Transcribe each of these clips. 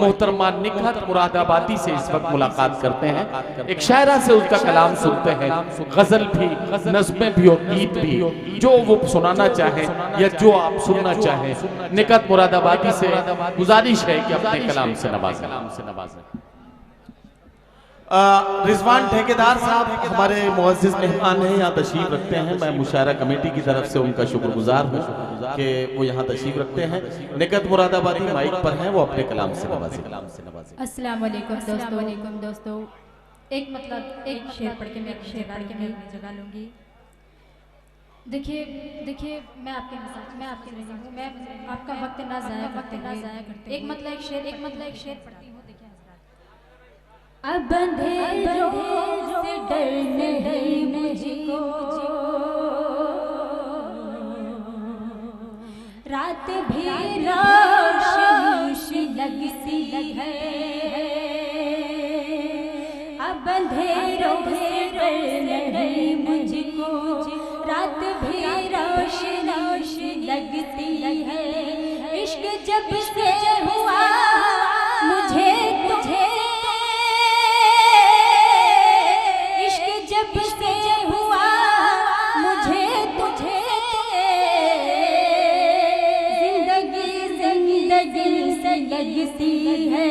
मोहतरमा निकहत मुरादाबादी से इस वक्त मुलाकात करते हैं। एक शायरा से उसका कलाम सुनते हैं, गजल भी, नज़्में भी और गीत भी, जो वो सुनाना चाहे या जो आप सुनना चाहें। निकहत मुरादाबादी से गुजारिश है कि अपने कलाम से नवाजें। रिजवान ठेकेदार साहब हमारे मुअज़्ज़िज़ मेहमान हैं, यहाँ तशरीफ रखते हैं। मैं मुशायरा कमेटी की तरफ से उनका शुक्रगुजार हूँ कि वो यहाँ तशरीफ रखते हैं। निकहत मुरादाबादी माइक पर हैं, वो अपने कलाम से नवाजें। अस्सलाम वालेकुम दोस्तों, एक शेर पढ़ के मैं जगह लूँगी। देखिए मैं आपके रही हूँ, मैं आपका वक्त ना ज़ाया करते। एक शेर पढ़ती हूँ। देखिए अब अंधेरों से डर नहीं मुझको, रात भी रोशनी लगती है। अब अंधेरों से डर नहीं मुझको, रात भी रोशनी लगती है। इश्क जब से हुआ मुझे तुझे, इश्क जब से हुआ मुझे तुझे, जिंदगी से लगती है,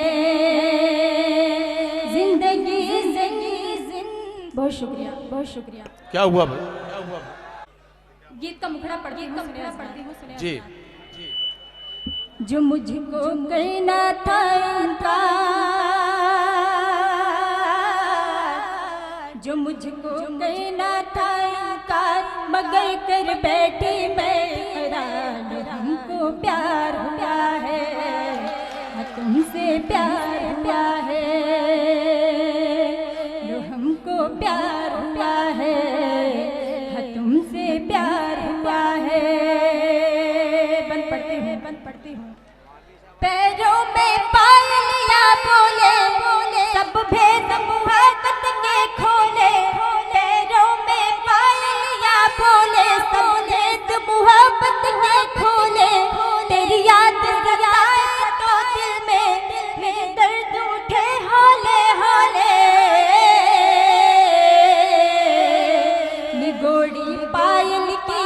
जिंदगी बहुत शुक्रिया। क्या हुआ भाई? गीत का मुखड़ा पढ़ती हूँ जी। जो मुझको करना था इनकार, जो मुझको करना था इनकार, मगर कर बैठी मैं हैरान। हमको प्यार हुआ है, तुमसे प्यार हुआ है, जो हमको प्यार हुआ है, तुमसे प्यार हुआ है। बन पढ़ती हूँ। पैरों में पायलिया बोले सब भेद मुहब्बत के खोले, पैरों में पायलिया बोले सब भेद मुहब्बत के खोले। तेरी याद सताए तो दिल में मेरे दर्द उठे हौले हौले, निगोड़ी पायल की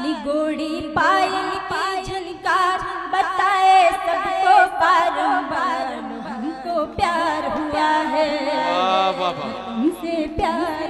निगोड़ी पायल की झनकार, बताए सबको बारंबार हमको प्यार हुआ है, तुमसे प्यार